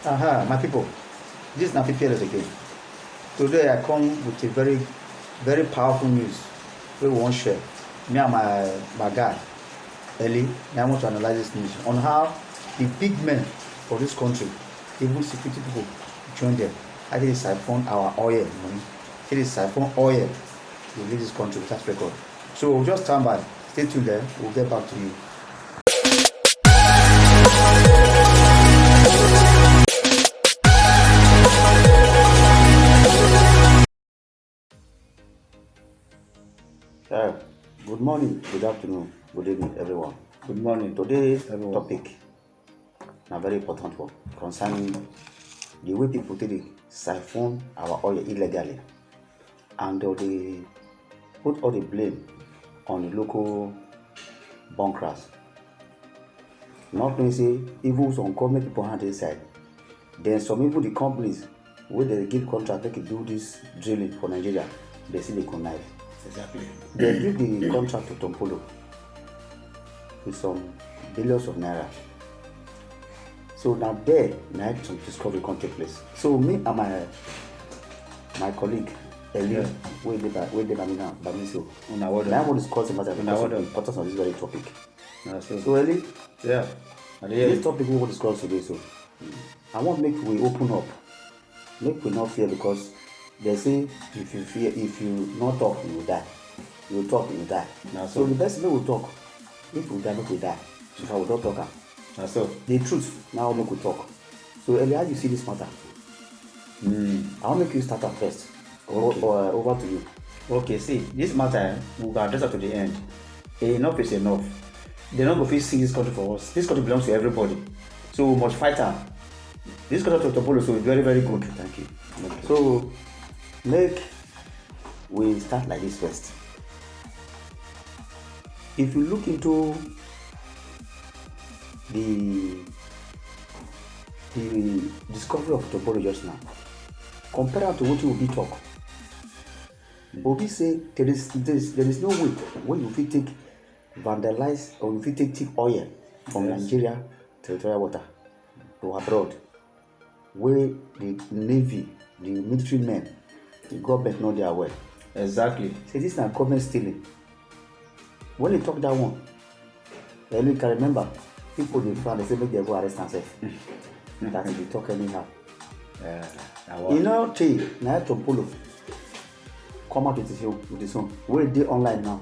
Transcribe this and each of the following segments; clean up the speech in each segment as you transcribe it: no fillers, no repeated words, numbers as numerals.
My people, this is Nafi Fearless again. Today I come with a very, very powerful news we won't share. Me and my guy, Ellie, I want to analyze this news on how the big men for this country, even security people, join them. I think they siphon our oil money. It is siphon oil to leave this country without record. So we'll just stand by. Stay tuned there. We'll get back to you. Good morning, good afternoon, good evening, everyone. Good morning. Today's everyone. topic a very important one concerning the way people take siphon our oil illegally, and they put all the blame on the local bunkers. Not knowing say even some government people hand inside. Then some even the companies where they give contract they can do this drilling for Nigeria, they see they connive. Exactly. They give the contract to Tompolo with some billions of naira. So now there, now some discovery can take place. So me and my colleague Ellie, where they by me now, by me so. Now I want to discuss the matter because of the importance of this very topic. So Ellie, this topic we will discuss today. So I want make we open up, make we not fear, because they say if you fear, if you not talk, you will die. You talk, you will die. So the best way we talk. If we die, make we die. So if I will not talk, So the truth now make we talk. So Eli, how do you see this matter? I want make you start at first. Over to you. okay, see, this matter we will address it to the end. Enough is enough. They don't go fit sing this country for us. This country belongs to everybody. So we must fight her. This country to Tompolo, so it's very, very good. Thank you. Okay. So make we start like this first. If you look into the discovery of Tompolo just now, compared to what you will be talk, Obi say there is no way when you fit take vandalize or you fit take oil from Nigeria territorial water to abroad, where the navy, the military men, the government know they are well. Exactly. Say this is not government stealing. When they talk that one, then you can remember people they found, they say make them go arrest themselves. That they talk anyhow. You know, now Tompolo come out with his own. Where they online now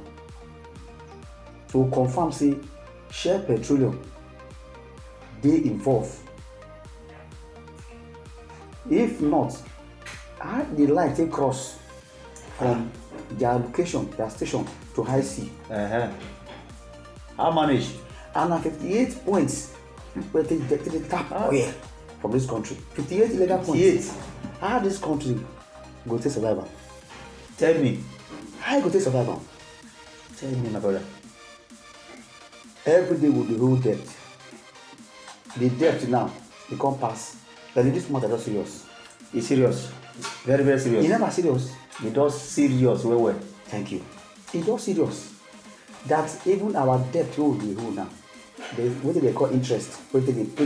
to confirm say Shell Petroleum they involved. If not, how the line take cross from their location, their station to high sea. How manage? And at 58 points, where they tap oil from this country. 58 illegal points. How this country go take survival? Tell me. How you go take survival? Tell me, my brother. Every day will be whole debt. The debt now, it can't pass. But in this matter, that's serious. It's serious. Very, very serious. It never serious. It does serious, well. Thank you. It does serious. That even our debt will be whole now. What do they call interest? What do they pay?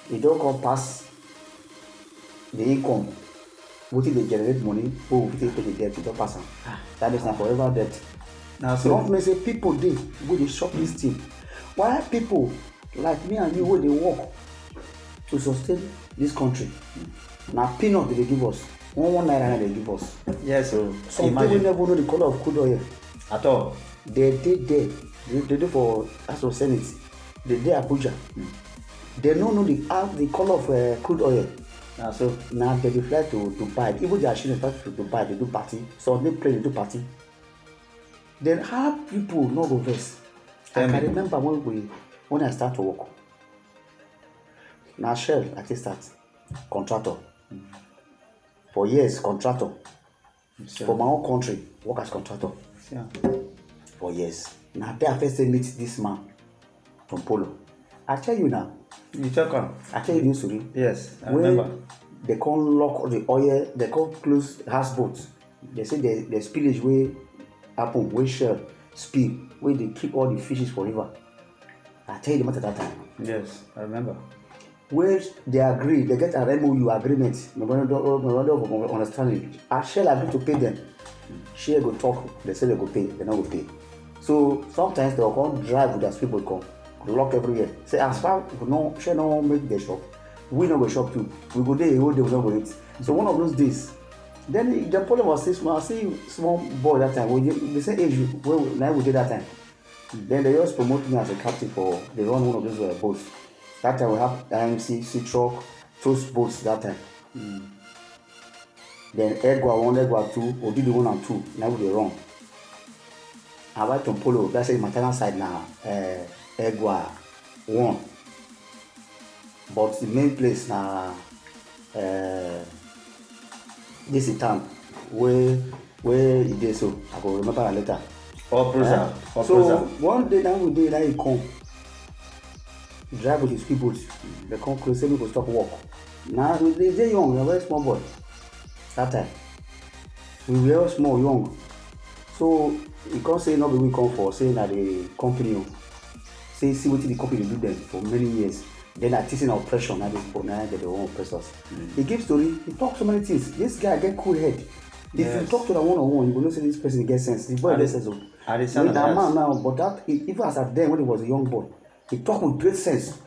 It don't come pass the income. What do they generate money? Oh, we take the debt. It don't pass. That is not forever debt. Now, so don't may say people they go they shop this thing. Why people like me and you where they work to sustain this country? Now peanut they give us. One naira they give us. Yes, so some people never know the color of crude oil at all. They did there. They do for House of Senate. They did Abuja. They don't know the color of crude oil. So now they fly to Dubai. Even their children fly to Dubai. They do party. So they play. They do party. Then how people not go vex? I can remember when I start to work. Now Shell I just start contractor. For years contractor. For my own country, work as contractor. For years. Now I first meet this man, Tompolo. I tell you now. You talk on. I tell you this story. Yes, I remember. They can't lock the oil, they can't close houseboats. They say the spillage where happen, where Shell spill, where they keep all the fishes for river. I tell you the matter that time. Yes, I remember. where they agree, they get an MOU agreement, memorandum of understanding. Shell agree to pay them. Shell go talk, they say they go pay, they not go pay. So sometimes they will come drive with their speedboat come, lock everywhere. Say as far we no Shell no make the shop, we no go shop too. We go there, whole day we no go eat. So one of those days, then the problem was this small, small boy that time. The same age when we did that time. Then they just promote me as a captain for they run one of those boats. That time we have IMC, Sea Truck, those boats that time. Then Egwa 1, Egwa 2, Odidi 1 and 2, now they run. I went Tompolo, that's the maternal side now, Egwa 1. But the main place now, this is town where it is, so I will remember later. So one day now we did that he come drive with his people, they come close, say we go stop walk. Now they young, we are very small boy. That time we were small young, so he can't say no be we come for saying that the company say see what the company do them for many years. Then are teaching oppression at this point, now they don't oppress us. He gives story, he talks so many things. This guy get cool head. If you talk to the one-on-one, you will not say this person get sense. The boy gets sense. With that man now, but that even as at then when he was a young boy, he talk with great sense.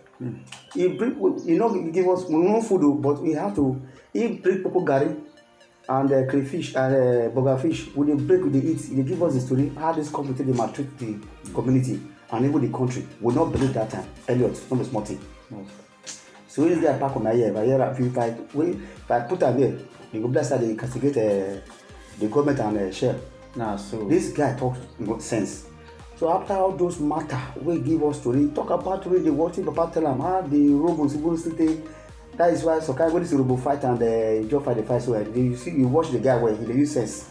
He bring, he give us no food, but he have to. He bring popo gari and crayfish and buggerfish. When they break, they eat. They give us the story how this community they maltreat the community and even the country. We not believe that time. Elliot, not a small thing. So this guy back on my ear. If I put her there, they go bless her. They castigate the government and Shell. So this guy talks sense. So after all those matter, we give us story. Talk about the watching Papa tell them how the robots will stay. That is why so kind when this robo fight and the job fight the fight so you see you watch the guy where he use sense.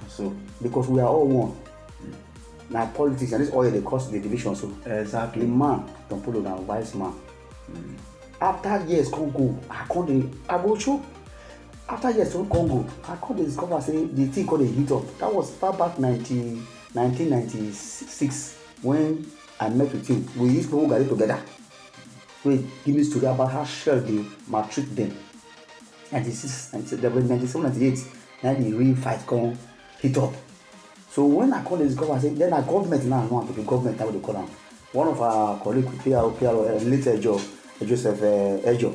So because we are all one. Now politics and this oil they cause the division so. Exactly. The man Tompolo now wise man. After years Congo, I go show. After years from Congo, I come discover say the thing called a heat up. That was far back 1996 when I met with him. We used to go together. We give me story about how Shell they maltreat them. 96, 97, 98, now the real fight come heat up. So when I come discover, I say then our government now know how to be government how they call them. One of our colleagues, later Joseph Ejo,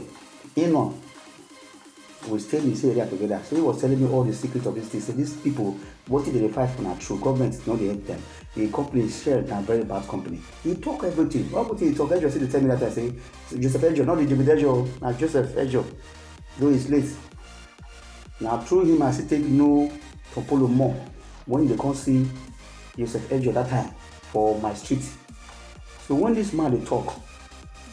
we stay in this area together. So he was telling me all the secrets of this thing. So these people, what they fight for now true. Government not they help them. The company is shared a very bad company. He talk everything. What he talk? Ejo see to tell me that I say Joseph Ejo, not the David Ejo, now Joseph Ejo. Though he's late. Now through him I still take no Tompolo more. When they can't see Joseph Ejo that time for my street. So when this man they talk,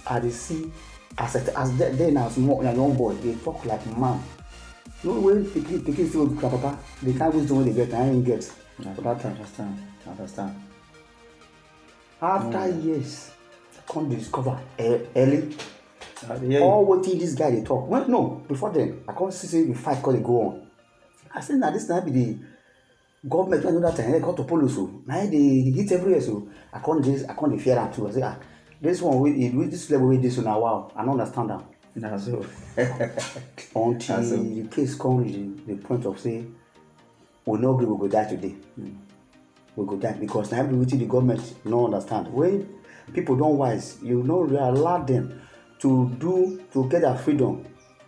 I they see as then as more a young boy, they talk like man. No way pikin still go to papa. They can't wisdom when they get, I ain't get. For that time. Understand. After years, come discover early. All what this guy they talk. Well, no, before then, I can't see the fight call they go on. I said now this time be the government when that time they got to Tompolo so. Now they hit everywhere so. I can't fear them too. I say this one with this level with this one now wow, I don't understand that. So until the case comes the point of say we know we will go die today. We go die because now everything the government no understand. When people don't wise, you know allow them to get their freedom,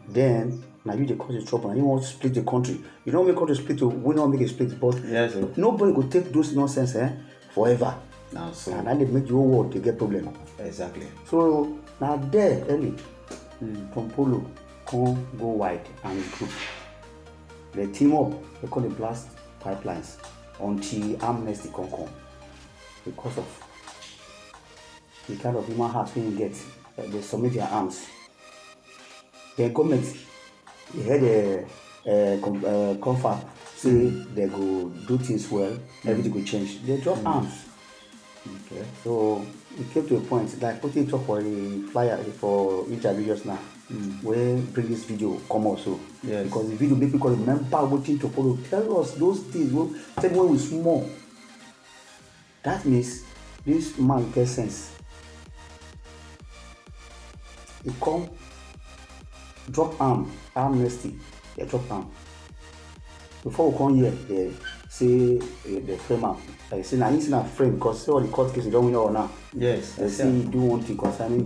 then now you they cause the trouble and you want to split the country. You don't make country split, we don't make a split, but nobody will take those nonsense forever. And then they make the whole world to get problem. Exactly. So now there early, Tompolo come go wide and group. They team up, they call the blast pipelines until amnesty can come. Because of the kind of human heart we get, they submit their arms. The government, they had a comfort, say they go do things well, everything will change. They drop arms. Okay. So it came to a point like putting talk for a flyer for interview just now. Where bring this video come also. Yes. Because the video make people remember what Tompolo tell us those things. Tell when we small. That means this man gets sense. He come drop amnesty, they drop arm. Before we come here, they say they frame am. I say now he's not frame because all the court cases don't win all now. Yes. They say do one thing concerning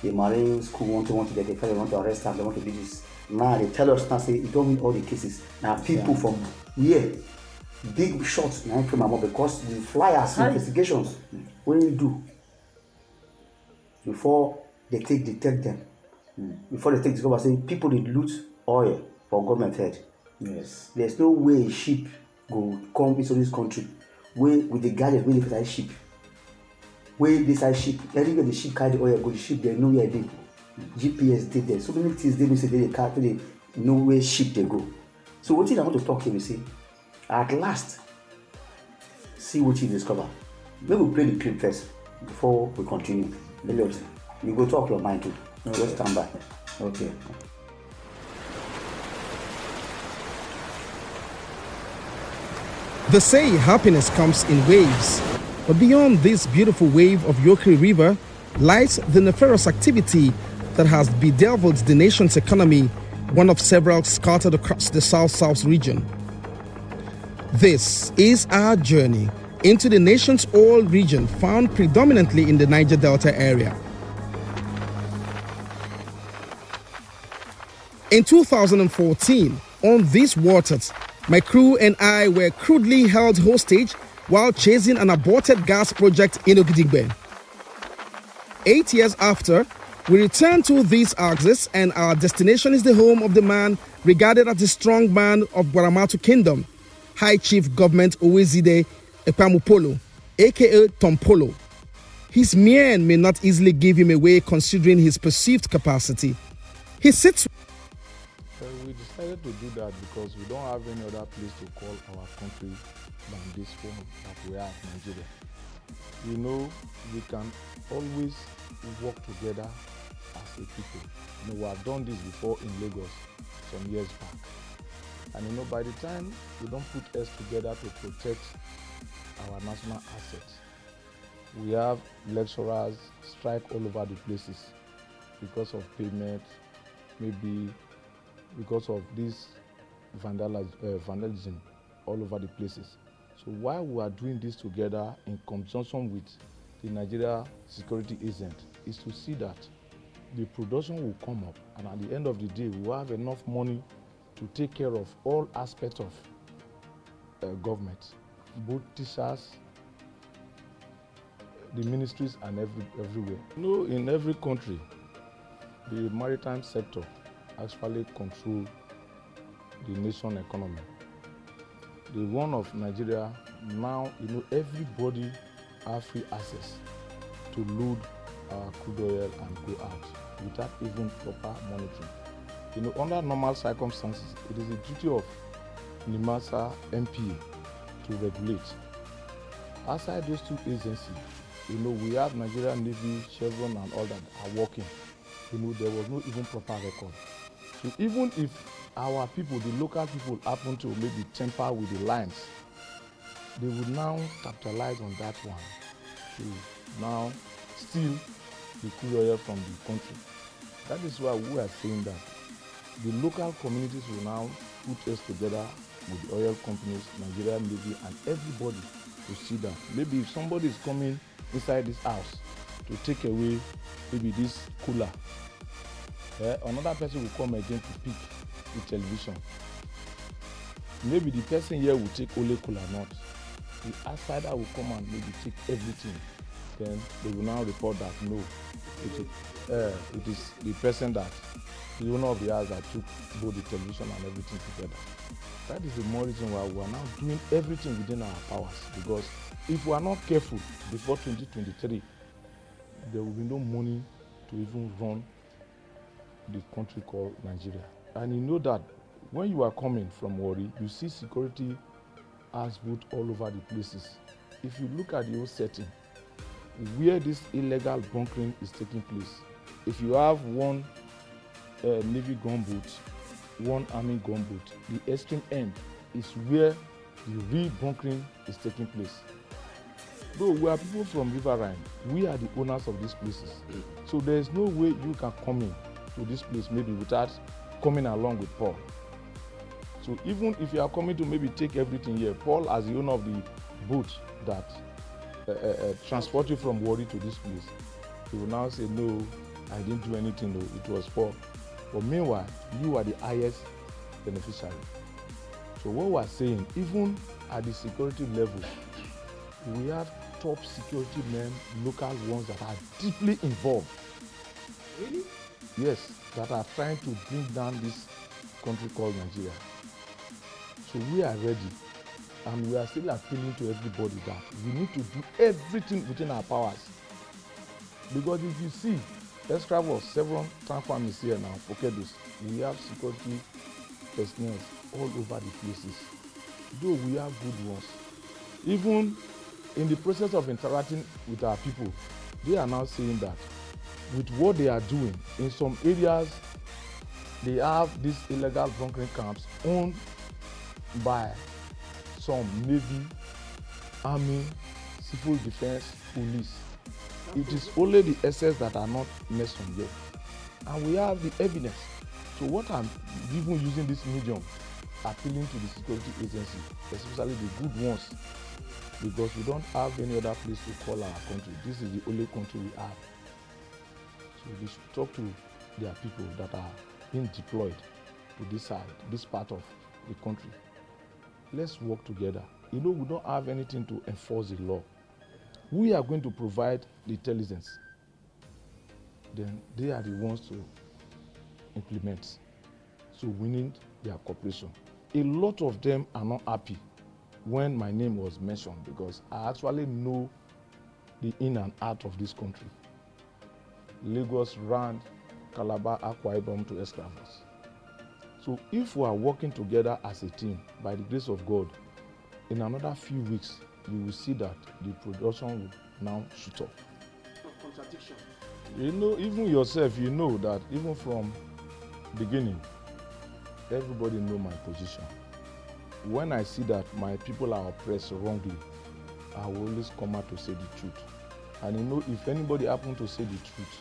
the marine school want to get the federal want to arrest them, they want to do this. Now they tell us now say you don't win all the cases. Now people from here, big shots now frame am up because the flyers investigations what do we do before they detect them. Before they take discover say people dey loot oil for government head. Yes. There's no way a ship go come into this country wey with the guardian wey dey for that ship. Wey this side ship, anywhere the ship carry the oil go, the ship dey know where e dey. GPS dey there. So many things dey say they carry dey know where ship dey go. So wetin I want to talk here be say at last see wetin you discover. Make we play the clip first before we continue. Elliot, you go talk your mind too. No, just stand by. Okay. They say happiness comes in waves, but beyond this beautiful wave of Yokri River lies the nefarious activity that has bedeviled the nation's economy, one of several scattered across the South-South region. This is our journey into the nation's oil region found predominantly in the Niger Delta area. In 2014, on these waters, my crew and I were crudely held hostage while chasing an aborted gas project in Ogidigbe. 8 years after, we returned to these axes and our destination is the home of the man regarded as the strong man of Gwaramatu Kingdom, High Chief Government Owezide Epamupolo, aka Tompolo. His mien may not easily give him away considering his perceived capacity. He sits. We decided to do that because we don't have any other place to call our country than this one that we have, Nigeria. You know, we can always work together as a people. You know, we have done this before in Lagos some years back. And you know, by the time we don't put us together to protect our national assets, we have lecturers strike all over the places because of payment, maybe because of this vandalism all over the places. So while we are doing this together in conjunction with the Nigeria security agent, is to see that the production will come up, and at the end of the day we will have enough money to take care of all aspects of government, both teachers, the ministries, and everywhere. You know, in every country, the maritime sector actually control the nation economy. The one of Nigeria now, you know, everybody have free access to load our crude oil and go out without even proper monitoring. You know, under normal circumstances, it is the duty of NIMASA MPA to regulate. Outside those two agencies, you know, we have Nigerian Navy, Chevron, and all that are working. You know, there was no even proper record. So even if our people, the local people, happen to maybe tamper with the lines, they would now capitalize on that one to now steal the crude oil from the country. That is why we are saying that the local communities will now put us together with the oil companies, Nigerian Navy, and everybody to see that maybe if somebody is coming inside this house to take away maybe this cooler, another person will come again to pick the television. Maybe the person here will take only cooler, not. The outsider will come and maybe take everything. Then they will now report that no, it is the person that, the owner of the house that took both the television and everything together. That is the more reason why we are now doing everything within our powers, because if we are not careful before 2023, there will be no money to even run the country called Nigeria. And you know that when you are coming from Warri, you see security as boot all over the places. If you look at the whole setting, where this illegal bunkering is taking place, if you have one Navy gunboat, one Army gunboat, the extreme end is where the real bunkering is taking place. Though we are people from Riverine, we are the owners of these places. So there is no way you can come in to this place maybe without coming along with Paul. So even if you are coming to maybe take everything here, Paul, as the owner of the boat that transport you from Warri to this place, he will now say, no, I didn't do anything, no, it was Paul. But meanwhile, you are the highest beneficiary. So what we are saying, even at the security level, we have top security men, local ones that are deeply involved. Really? Yes, that are trying to bring down this country called Nigeria. So we are ready, and we are still appealing to everybody that we need to do everything within our powers. Because if you see, let's travel several farms here now, Pokedos, we have security personnel all over the places. Though we have good ones. Even in the process of interacting with our people, they are now saying that with what they are doing, in some areas, they have these illegal bunkering camps owned by some Navy, Army, Civil Defense, Police. It is only the SS that are not mentioned yet. And we have the evidence. So what I'm even using this medium, appealing to the security agency, especially the good ones, because we don't have any other place to call our country. This is the only country we have. So we should talk to their people that are being deployed to this side, this part of the country. Let's work together. You know, we don't have anything to enforce the law. We are going to provide the intelligence. Then they are the ones to implement. So we need their cooperation. A lot of them are not happy when my name was mentioned because I actually know the in and out of this country. Lagos, Rand, Calabar, Akwa Ibom to Escravos. So if we are working together as a team, by the grace of God, in another few weeks, you will see that the production will now shoot up. Of contradiction. You know, even yourself, you know that even from beginning, everybody know my position. When I see that my people are oppressed wrongly, I will always come out to say the truth. And you know, if anybody happen to say the truth,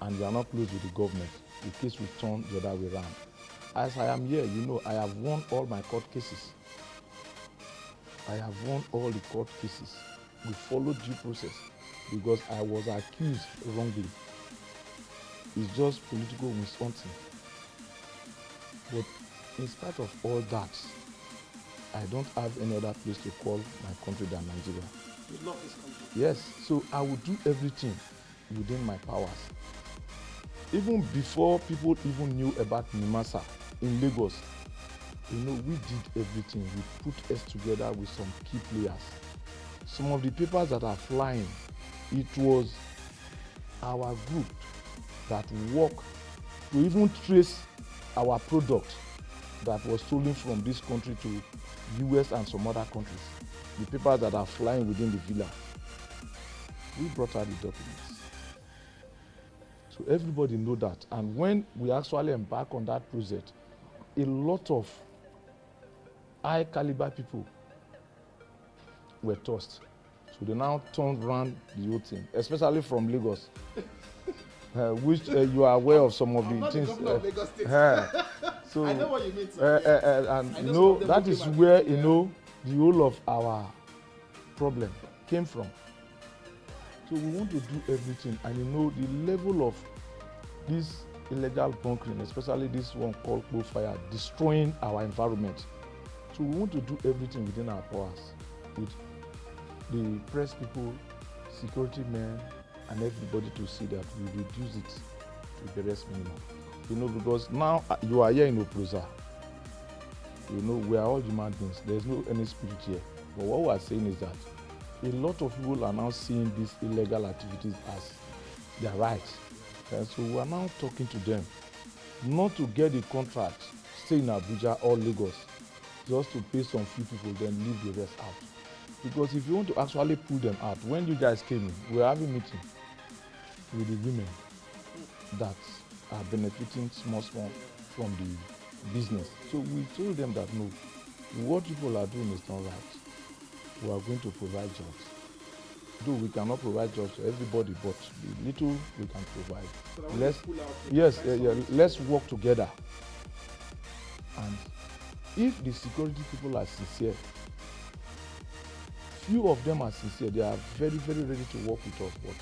and we are not close with the government, the case will turn the other way around. As I am here, you know, I have won all my court cases. I have won all the court cases. We followed due process because I was accused wrongly. It's just political misconduct. But in spite of all that, I don't have any other place to call my country than Nigeria. You love this country. Yes, so I will do everything within my powers. Even before people even knew about Nimasa in Lagos, you know, we did everything. We put us together with some key players. Some of the papers that are flying, it was our group that worked to even trace our product that was stolen from this country to US and some other countries. The papers that are flying within the villa. We brought out the documents. So everybody know that. And when we actually embark on that project, a lot of high caliber people were tossed. So they now turned around the whole thing, especially from Lagos, which you are aware of some of the things. I'm not the governor of Lagos State. So I know what you mean, sir. and you know that is where you know the whole of our problem came from. So we want to do everything, and you know the level of this illegal bunkering, especially this one called coal fire, destroying our environment. So we want to do everything within our powers with the press people, security men, and everybody to see that we reduce it to the rest minimum. You know, because now you are here in Oprosa. You know, we are all human beings. There's no any spirit here. But what we are saying is that a lot of people are now seeing these illegal activities as their rights. And so we are now talking to them not to get the contract, stay in Abuja or Lagos, just to pay some few people, then leave the rest out. Because if you want to actually pull them out, when you guys came in, we were having a meeting with the women that are benefiting small from the business. So we told them that no, what people are doing is not right. We are going to provide jobs. though we cannot provide jobs to everybody, but the little we can provide. So that when Let's, they pull out, yes, let's work together. And if the security people are sincere, few of them are sincere, they are very, very ready to work with us, but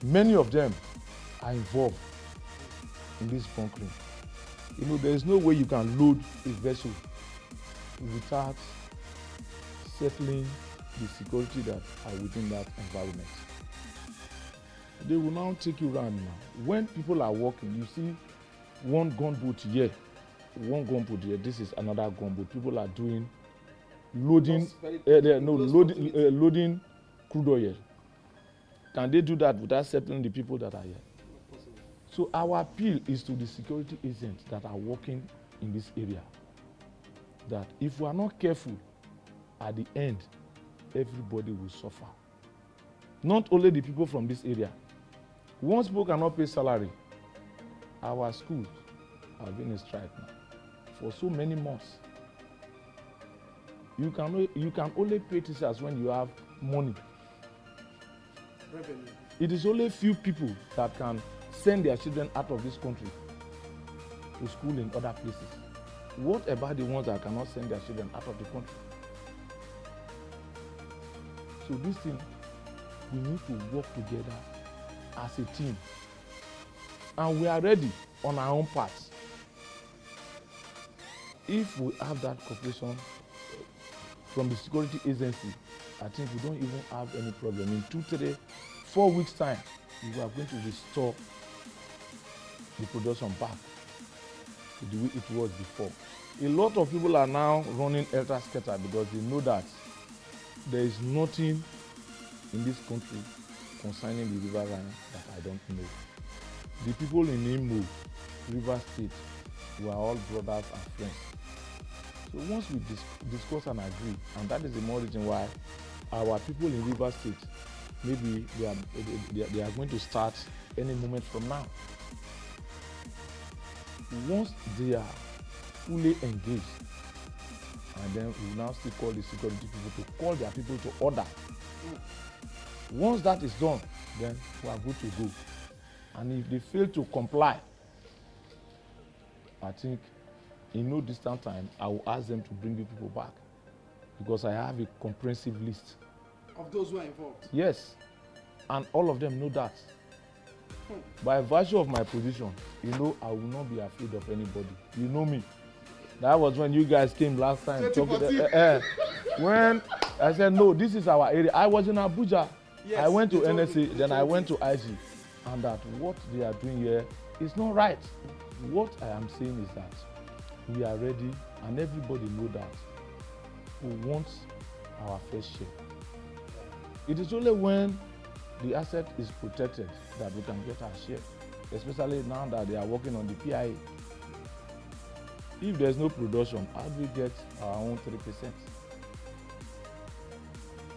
many of them are involved in this bunkering. You know, there is no way you can load a vessel without settling the security that are within that environment. They will now take you around now. When people are working, you see one gunboat here, one gunboat here, this is another gunboat. People are doing loading, loading crude oil. Can they do that without settling the people that are here? So our appeal is to the security agents that are working in this area, that if we are not careful, at the end, everybody will suffer. Not only the people from this area. Once people cannot pay salary, our schools have been in strike now for so many months. You can only pay teachers when you have money. revenue. It is only few people that can send their children out of this country to school in other places. What about the ones that cannot send their children out of the country? So this thing, we need to work together as a team. And we are ready on our own parts. If we have that cooperation from the security agency, I think we don't even have any problem. In 2, 3, 4 weeks time, we are going to restore the production back to the way it was before. A lot of people are now running helter-skelter because they know that there is nothing in this country concerning the river line that I don't know. The people in Imo, River State, we are all brothers and friends. So once we discuss and agree, and that is the more reason why our people in River State, maybe they are going to start any moment from now. Once they are fully engaged, and then we will now still call the security people to call their people to order. Once that is done, then we are good to go. And if they fail to comply, I think in no distant time, I will ask them to bring the people back, because I have a comprehensive list Of those who are involved. Yes, and all of them know that. By virtue of my position, you know, I will not be afraid of anybody. You know me. That was when you guys came last time. When I said, no, this is our area. I was in Abuja. Yes, I went to they told NSA, me, then I went to IG. And that what they are doing here is not right. What I am saying is that we are ready, and everybody know that we want our fair share. It is only when the asset is protected that we can get our share, especially now that they are working on the PIA. If there's no production, how do we get our own 3%?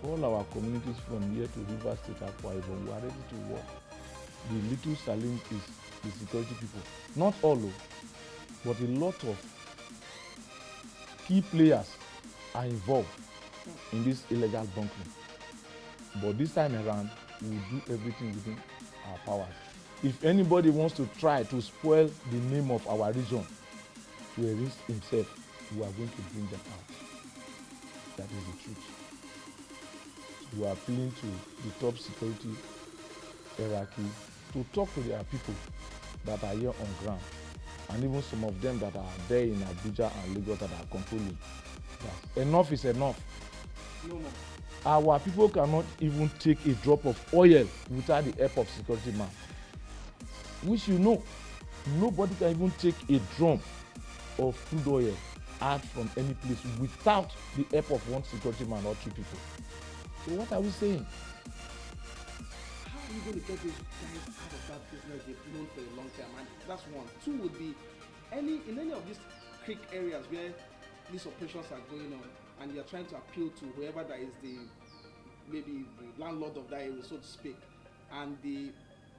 All our communities from here to River State, Akwa Ibom, we are ready to work. The little challenge is the security people. Not all, but a lot of key players are involved in this illegal bunkering. But this time around, we will do everything within our powers. If anybody wants to try to spoil the name of our region to enrich himself, we are going to bring them out. That is the truth. We are appealing to the top security hierarchy to talk to their people that are here on ground, and even some of them that are there in Abuja and Lagos that are controlling. That enough is enough. No more. Our people cannot even take a drop of oil without the help of security man. Which you know, nobody can even take a drum of crude oil out from any place without the help of one security man or 2 people. So what are we saying? How are you going to get those guys out of that business they've known for a long time? And that's one. 2 would be in any of these creek areas where these operations are going on, and you're trying to appeal to whoever that is maybe the landlord of that area, so to speak, and they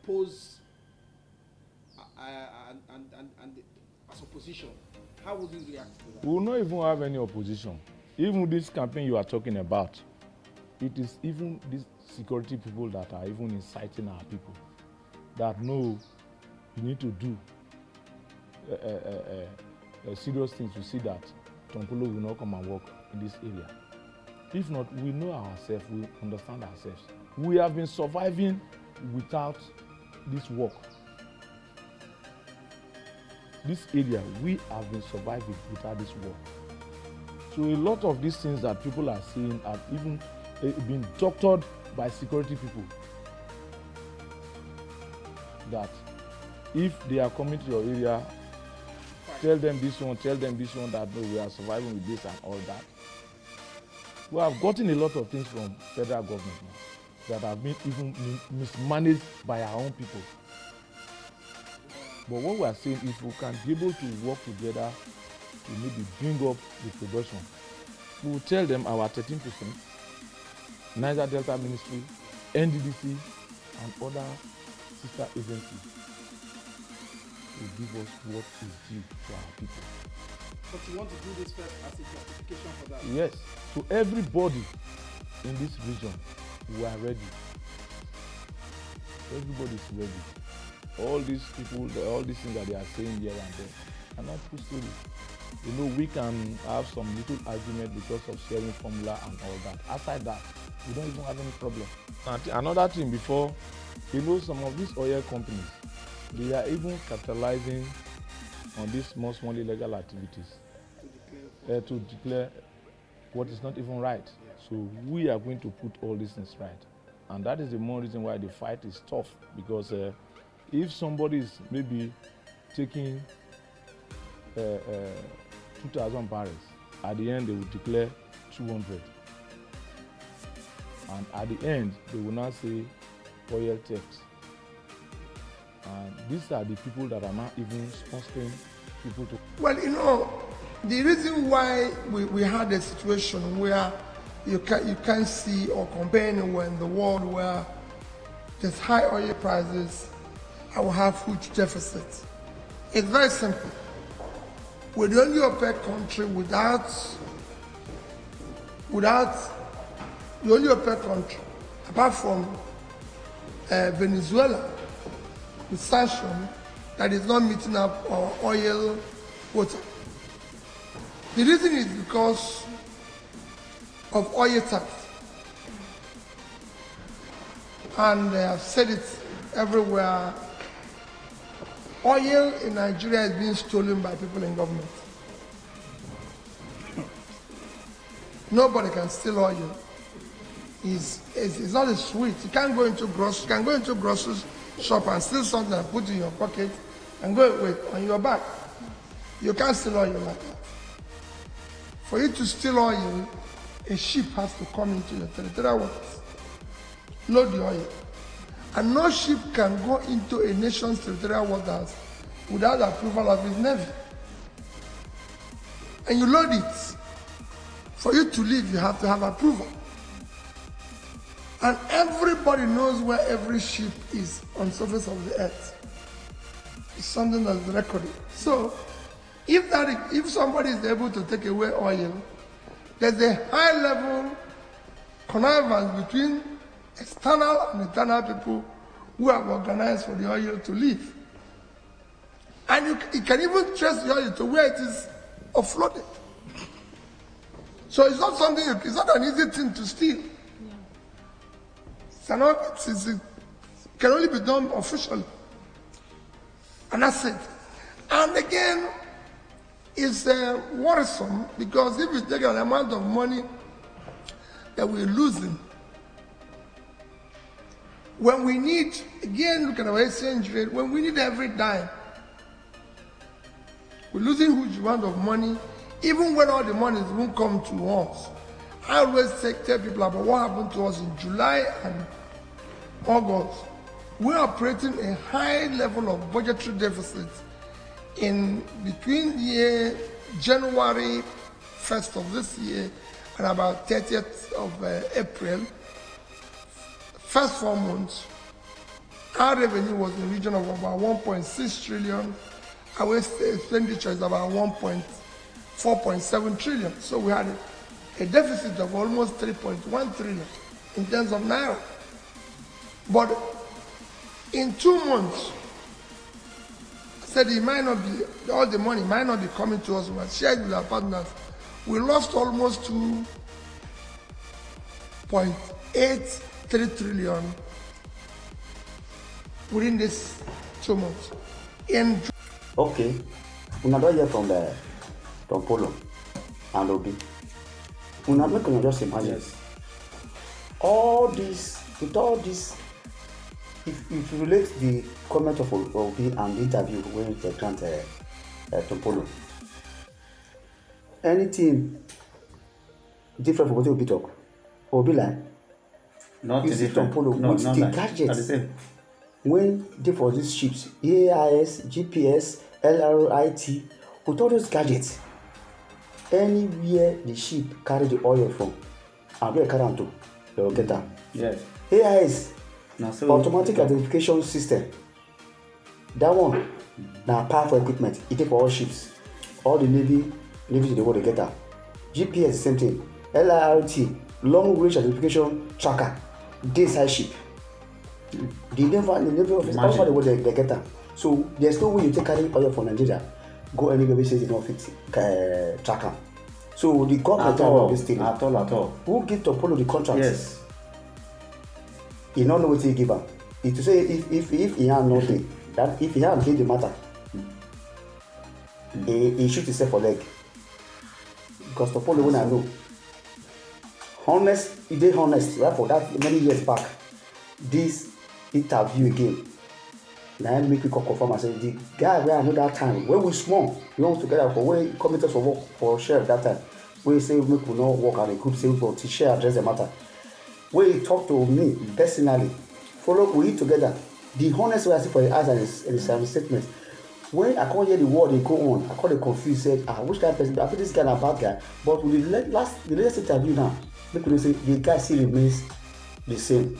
pose as opposition. How would you react to that? We will not even have any opposition. Even this campaign you are talking about, it is even these security people that are even inciting our people that know you need to do serious things to see that Tompolo will not come and work in this area. If not, we know ourselves, we understand ourselves. We have been surviving without this work. This area, we have been surviving without this work. So a lot of these things that people are seeing have even been doctored by security people. That if they are coming to your area, tell them this one, that no, we are surviving with this and all that. We have gotten a lot of things from federal government now that have been even mismanaged by our own people. But what we are saying, if we can be able to work together to maybe bring up the production, we will tell them our 13%, Niger Delta Ministry, NDDC, and other sister agencies will give us what is due to our people. But you want to do this first as a justification for that? Yes. So everybody in this region, we are ready. Everybody is ready. All these people, all these things that they are saying here and there are not true stories. You know, we can have some little argument because of sharing formula and all that. Aside that, we don't even have any problem. And another thing before, you know, some of these oil companies, they are even capitalizing on these small illegal activities to declare what is not even right. So we are going to put all these things right. And that is the more reason why the fight is tough, because if somebody is maybe taking 2,000 barrels, at the end they will declare 200. And at the end, they will now say oil theft. And these are the people that are not even sponsoring people to. Well, you know, the reason why we had a situation where you can't see or compare anywhere in the world where there's high oil prices and we have huge deficits. It's very simple. We're the only OPEC country without the only OPEC country, apart from Venezuela, with sanction, that is not meeting up our oil quota. The reason is because of oil tax. And they have said it everywhere. Oil in Nigeria is being stolen by people in government. Nobody can steal oil. It's not a sweet. You can't go into grocery shop and steal something and put it in your pocket and go with on your back. You can't steal oil like that. For you to steal oil, a ship has to come into your territorial waters, load the oil. And no ship can go into a nation's territorial waters without the approval of its navy. And you load it. For you to leave, you have to have approval. And everybody knows where every ship is on the surface of the earth. It's something that's recorded. So, if somebody is able to take away oil, there's a high level connivance between external and internal people who have organized for the oil to leave. And you can even trace the oil to where it is offloaded. So it's not something, it's not an easy thing to steal. It can only be done officially. And that's it. And again, it's worrisome because if you take an amount of money that we're losing, when we need, again, look at our exchange rate, when we need every dime, we're losing huge amount of money, even when all the money won't come to us. I always tell people about what happened to us in July and August. We're operating a high level of budgetary deficit in between the year January 1st of this year and about 30th of April. First 4 months, our revenue was in the region of about 1.6 trillion. Our expenditure is about 4.7 trillion. So we had a deficit of almost 3.1 trillion. in terms of naira. But in 2 months, I said it might not be, all the money might not be coming to us, but shared with our partners. We lost almost 2.83 trillion within this 2 months. Okay, una don hear from the Tompolo and Obi. Una make una just imagine. Yes. All this, with all this, if you relate the comment of Obi and the interview when they grant Tompolo, anything different from what Obi talk, Obi like, Not you see different. Tompolo No, with not the like. gadgets. Not the same. When they for these ships, AIS, GPS, LRIT, with all those gadgets, anywhere the ship carry the oil from, and where carry am to, they will get am. Yes. AIS, Now, so automatic identification system. That one, na powerful equipment. E dey for all ships. All the navies in the world dey get am. GPS, the same thing. LRT, long range identification tracker, dey inside ship. The naval office all over the world they get am. So there's no way you take carry oil from Nigeria go anywhere wey say they no fit track am. So the government of this thing. At all. Who give Tompolo the contract? Yes. He no know wetin he give am. It to say if he hand nothing, that if he hand dey the matter, he shoot himself for leg. Because Tompolo wey I know, he dey honest right for that many years back. This interview again, na him make me come confirm and say the guy wey I know that time when we small, we work together for wey committed for work for sheriff that time, wey say make we no work as a group, say we to share address the matter. When he talk to me personally, follow we eat together. The honest way I see for his eyes and his statement. When I can't hear the word they go on, I can't dey confused. Said, which kind of person? I think this guy na bad guy. But with the latest interview now, make we say the guy still remains the same.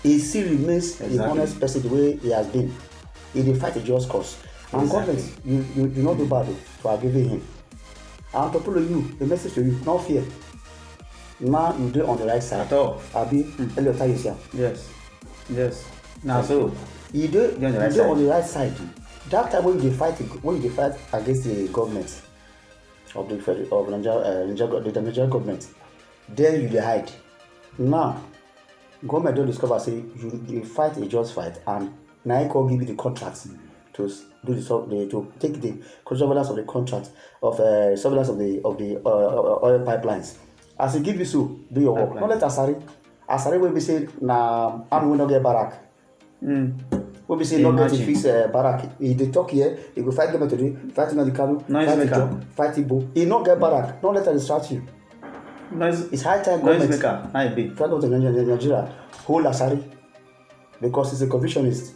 He still remains the honest person the way he has been. He dey fight a just cause. And government, you do not do bad for giving him. And Tompolo, the message to you, no fear. Now you dey on the right side. At all. Abi, Elliot Ayusia. Yes. Now so You dey on the right side. That time when you dey fight against the government of the Nigerian government, then you dey hide. Now government don discover say you fight a just fight, and na him come give you the contract to do to take the surveillance of the contract of surveillance of the oil pipelines. As he give you so, do your work. No let Asari wey be say na army wey no get barrack. Wey be say no get fix barrack. He dey talk here, he go fight government today, fight Nnamdi Kanu, fight Ijaw, fight Igbo. He no get barrack. No let am distract you. It's high time government. Federal government of Nigeria hold Asari because he's a confucianist.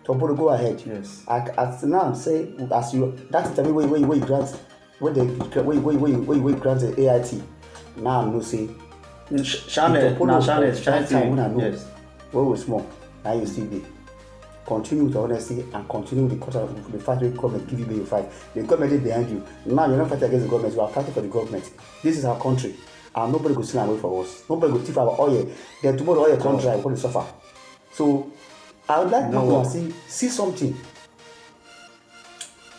Tompolo, go ahead. Yes. As now say as you that interview where you grant where you grant the AIT. Now I know say Channel. Yes. Where we small, now you still be. Continue with honesty and continue with the contract of the fight wey government give you fight. The government is behind you. Now you're not fighting against the government, you are fighting for the government. This is our country. And nobody go steal away for us. Nobody go thief our oil. Then tomorrow oil come dry, we're going to suffer. So I would like to see something.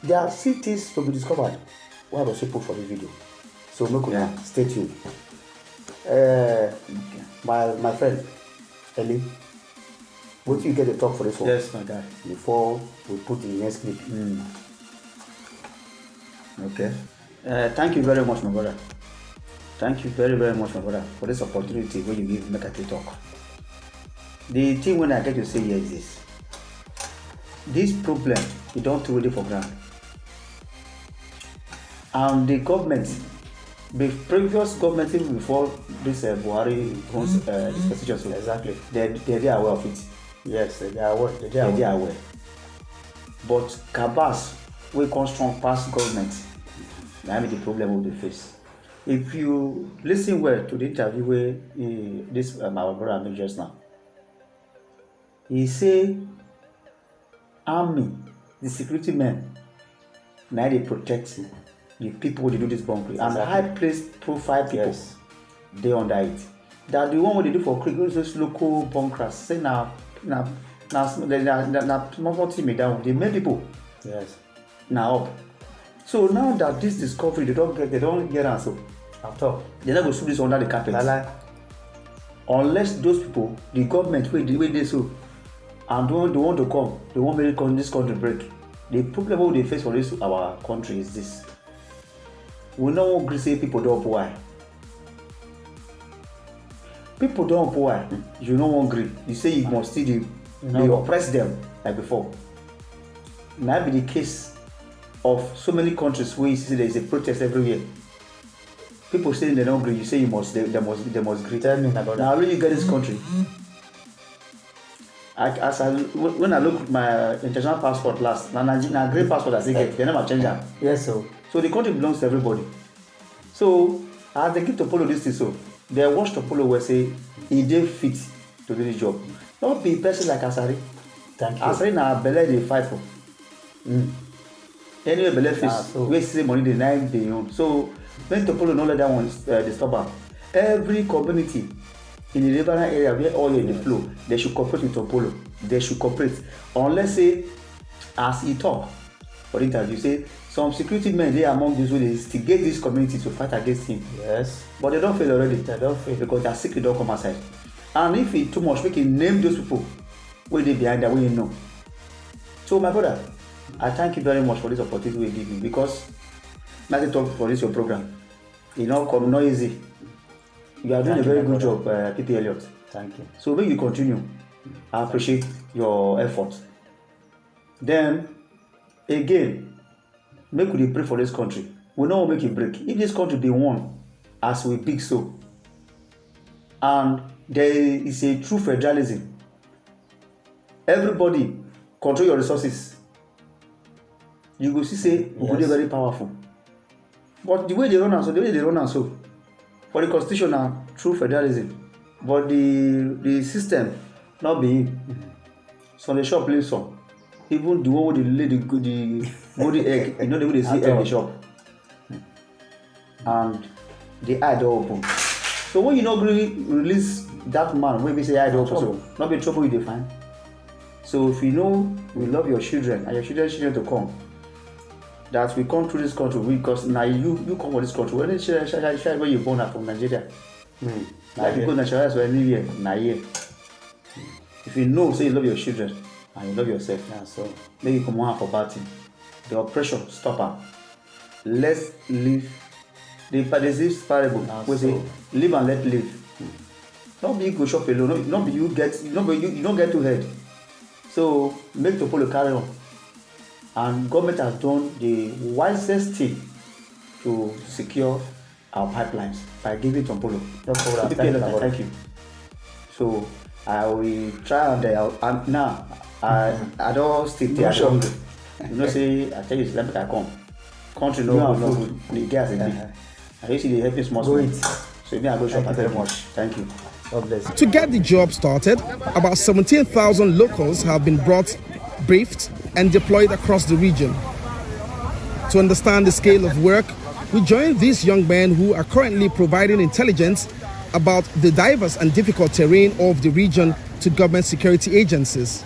There are still things to be discovered. What I was put for this video. So make una stay tuned. My friend Eli, what do you get to talk for this one? Yes, my guy. Before we put the next clip. Okay. Thank you very much, my brother. Thank you very, very much, my brother, for this opportunity when you give make I talk. The thing when I get to say here is this. This problem, you don't throw it for granted. And the government, the previous government, even before this Buhari owns this position, so Exactly. They are aware of it. Yes, they are aware. They are aware. But Kabas, we come strong past government. That is the problem we face. If you listen well to the interview where this my brother made just now, he say army, the security men, now they protect the people who do this bunkering, and high placed profile people, they under it. that the one what they do for creek, those local bunkers, say now small team me down. They made people. Yes. Now up. So now that this discovery, they don't get answer. At all. They're not going to sweep this under the carpet. Unless those people, the government, where they so, and they want to come, they want to make this country break. The problem we face for this our country is this. We don't want to say people don't poor. People don't poor. You don't want agree. You say you must still they oppress them like before. Now be the case of so many countries where you see there is a protest everywhere. People saying they don't agree. You say they must agree. Tell me about now, how do you get this country? When I look at my international passport last, now green passport I say get, they never change that. Yes, so the country belongs to everybody. So as they keep Tompolo this thing, so they watch Tompolo will say he dey fit to do the job. Not be a person like Asari. thank you. Asari na belle dey fight for. Anyway, belle face wey see money dey nine dey own. So when Tompolo no let that one disturb am, every community in the riverine area where oil dey flow, they should cooperate with Tompolo. They should cooperate. Unless say as he talk for the interview, say some security men dey among those wey dey instigate this community to fight against him. Yes. But they don fail already. They don fail because their secret don come outside. And if e too much, make e name those people wey dey behind that wey you know. So my brother, I thank you very much for this opportunity wey you give me because na dey talk for this your program. E no come no easy. You are doing a very good job, PP Elliot. Thank you. So make you continue. I appreciate your effort. Then again, make we dey pray for this country. We no wan make e break. If this country dey won as we big so, and there is a true federalism, everybody control your resources, you go see say we go dey very powerful. But the way they run am so, for the constitution na true federalism, but the system not be some dey shop play some. Even the one wey dey lay the golden egg, you know the way they see egg dey shop, and the eye don open. So when you no gree release that man wey be say eye don open, so not be trouble you dey find. So if you know we love your children and your children to come, that we come through this country because now you come for this country. When the child where you born are from Nigeria, like you go Nigeria so anywhere na here. If you know say you love your children and you love yourself, so make you come on for bad thing. The oppression stop am. Let's live. The disease parable wey say live and let live. Not be you go shop alone. Not be you get. You don't get to head. So make Tompolo carry on. And government has done the wisest thing to secure our pipelines by giving Tompolo. Thank you. So I will try and now I don't stay there. You know say I tell you let me come. Country no good. The gas again. I used to help me small. So me I go shop very much. Thank you. God bless you. To get the job started, about 17,000 locals have been brought, briefed, and deployed across the region. To understand the scale of work, we joined these young men who are currently providing intelligence about the diverse and difficult terrain of the region to government security agencies.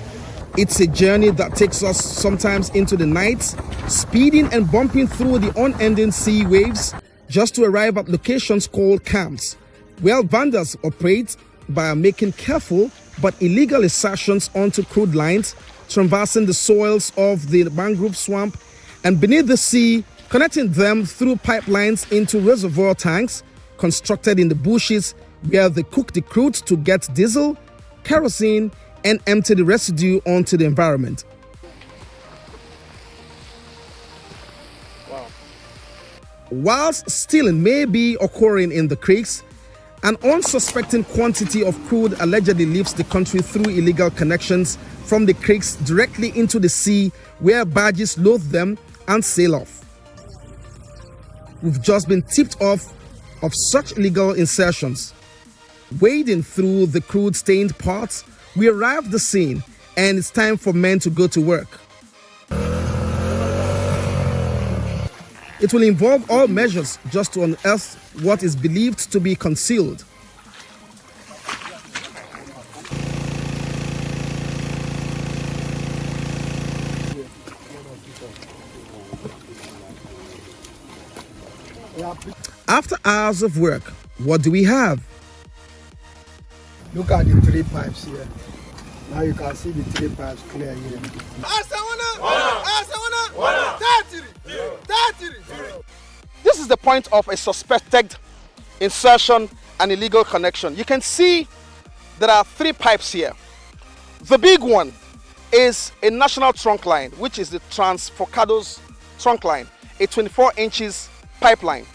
It's a journey that takes us sometimes into the nights, speeding and bumping through the unending sea waves just to arrive at locations called camps, where vandals operate by making careful but illegal insertions onto crude lines, traversing the soils of the mangrove swamp and beneath the sea, connecting them through pipelines into reservoir tanks constructed in the bushes where they cook the crude to get diesel, kerosene, and empty the residue onto the environment. Wow. Whilst stealing may be occurring in the creeks, an unsuspecting quantity of crude allegedly leaves the country through illegal connections from the creeks directly into the sea, where barges load them and sail off. We've just been tipped off of such illegal insertions. Wading through the crude-stained parts, we arrive at the scene, and it's time for men to go to work. It will involve all measures just to unearth what is believed to be concealed. After hours of work, what do we have? Look at the 3 pipes here. Now you can see the 3 pipes clear here. This is the point of a suspected insertion and illegal connection. You can see there are 3 pipes here. The big one is a national trunk line, which is the Transfocados trunk line, a 24 inches pipeline.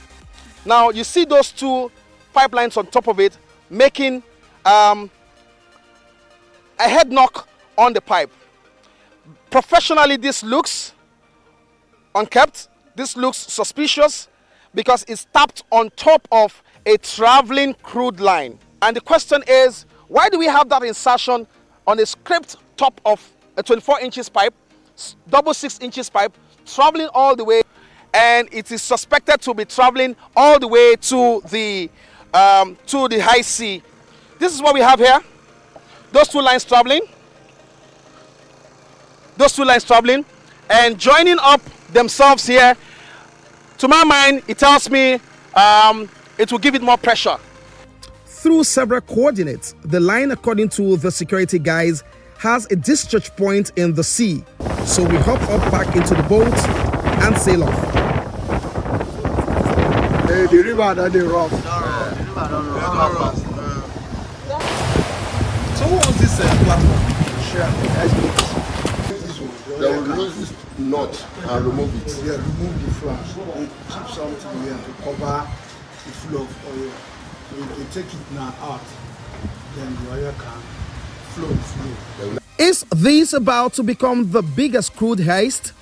Now you see those 2 pipelines on top of it making a head knock on the pipe. Professionally, this looks unkept. This looks suspicious because it's tapped on top of a traveling crude line. And the question is, why do we have that insertion on a scraped top of a 24 inches pipe, double 6 inches pipe, traveling all the way, and it is suspected to be traveling all the way to the high sea. This is what we have here. Those 2 lines traveling. Those 2 lines traveling and joining up themselves here. To my mind, it tells me it will give it more pressure. Through several coordinates, the line, according to the security guys, has a discharge point in the sea. So we hop up back into the boat and sail off. The river that they rough. So what was this platform? They will remove this knot and remove it. Yeah, remove the flash. They keep something here to cover the flow of oil. So if they take it now out, then the oil can flow. Is this about to become the biggest crude heist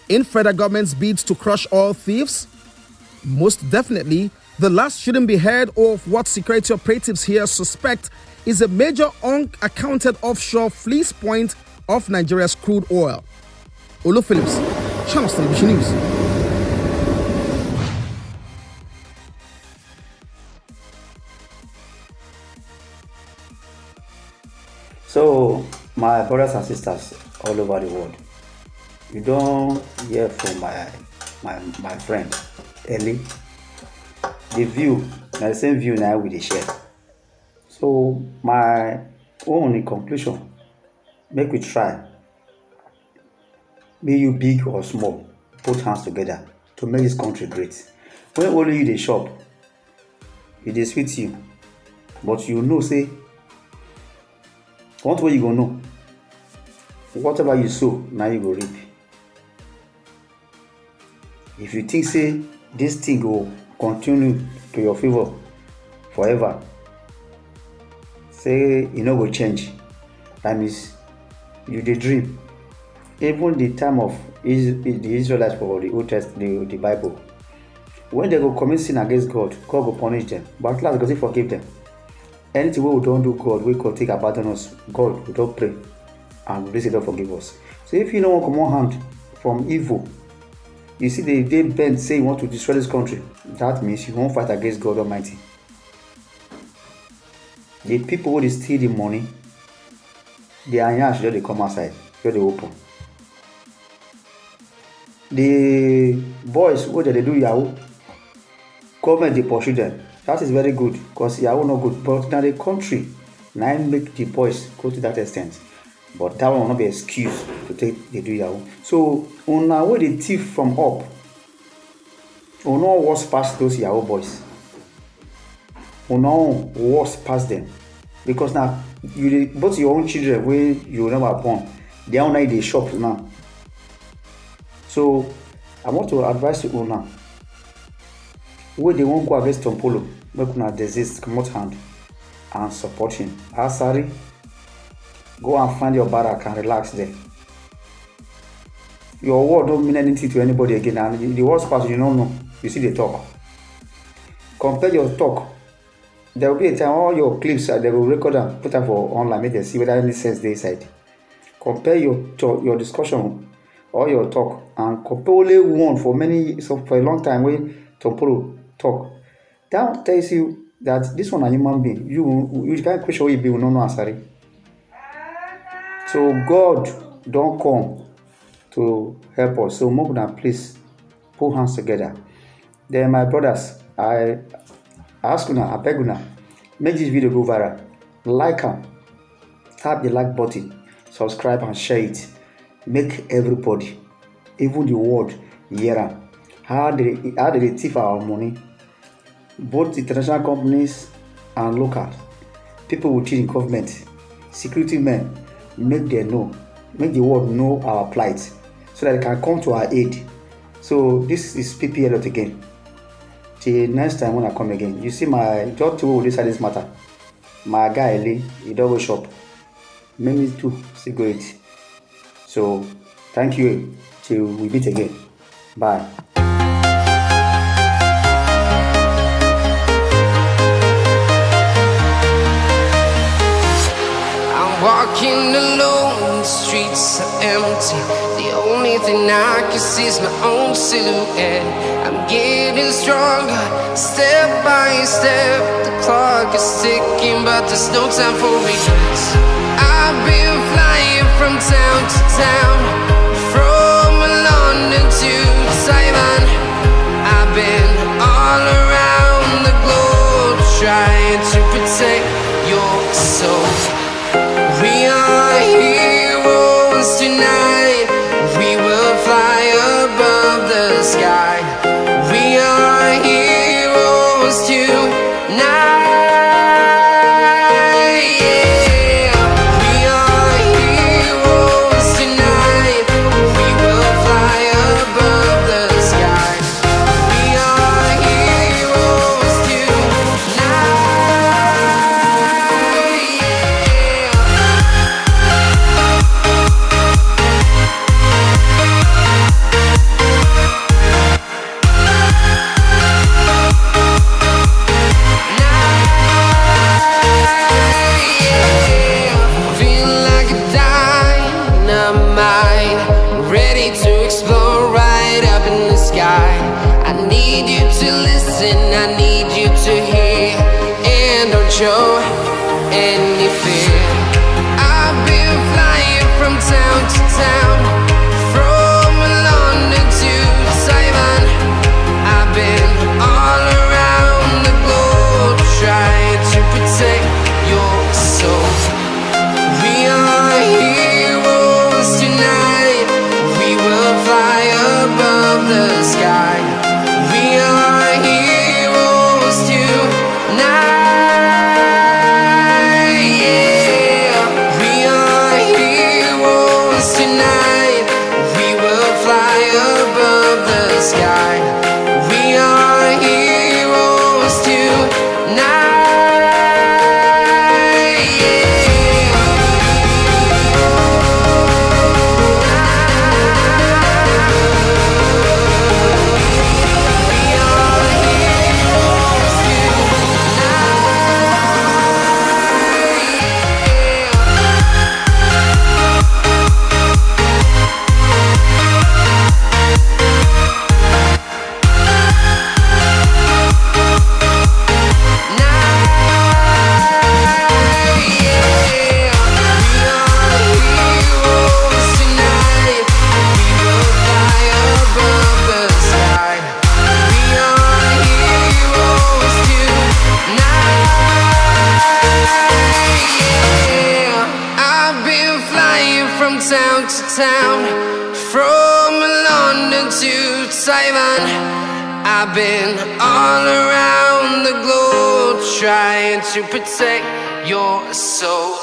in federal government's bids to crush oil thieves? Most definitely, the last shouldn't be heard of what security operatives here suspect is a major unaccounted offshore fleece point of Nigeria's crude oil. Olu Phillips, Channels Television News. So, my brothers and sisters all over the world, you don't hear from my friend Ellie. The view, the same view now we share. So, my only conclusion, make we try. Be you big or small, put hands together to make this country great. When only you dey shop, it dey sweet you, but you know say, one way you go know, whatever you sow, now you go reap. If you think say this thing will continue to your favor forever, say e no go change, that means you dey dream. Even the time of the Israelites for the Old Testament, the Bible, when they go commit sin against God, God go punish them, but at last God will forgive them. Anything we don't do God, we could take abandon us, God we don't pray and we say don't forgive us. So if you don't want to come on hand from evil, you see they bend say you want to destroy this country, that means you won't fight against God Almighty. The people who steal the money, they are yash, they come outside, they open. The boys who they do Yahoo, government they pursue them. That is very good because Yahoo not good. But now the country now make the boys go to that extent. But that will not be an excuse to take they do Yahoo. So on our way the thief from up, on no worse past those Yahoo boys. On no worse past them. Because now you both your own children where you never born, they are now in the shop now. So I want to advise you now. Where they won't go against Tompolo, make una desist, come out hand and support him. Asari, go and find your barrack and relax there. Your word don't mean anything to anybody again, and the worst part you don't know. You see the talk. Compare your talk. There will be a time all your clips they will record and put them for online, make them see whether any sense they inside. Compare your discussion or your talk and compare only one for a long time when Tompolo talk. That tells you that this one a human being. You can't question what you be, will not know answer. So God don't come to help us. So Moguna, please put hands together. Then my brothers, I ask una, I beg una, make this video go viral. Like am, tap the like button, subscribe and share it. Make everybody, even the world, hear am. How they thief our money, both international companies and local. People within government, security men, make them know, make the world know our plight, so that they can come to our aid. So this is PPL again. Till next time when I come again, you see my just to decide this matter. My guy Lee, he double shop. Maybe too, still go it. So thank you till we meet again. Bye. Walking alone, the streets are empty. The only thing I can see is my own silhouette. I'm getting stronger, step by step. The clock is ticking, but there's no time for regrets. I've been flying from town to town, from London to Taiwan. I've been all around the globe, trying to protect your soul. We are heroes tonight. We will fly above the sky. We are heroes tonight. Yeah. We are heroes tonight. We will fly above the sky. We are heroes tonight. I need you to listen, I need you to hear, and don't show any fear. I've been flying from town to town, from London to Taiwan. I've been all around the globe, trying to protect your soul. We are heroes tonight. We will fly above the sky. We are heroes tonight. Yeah. We are heroes tonight. We will fly above the sky. We are heroes tonight. Town to town, from London to Taiwan. I've been all around the globe, trying to protect your soul.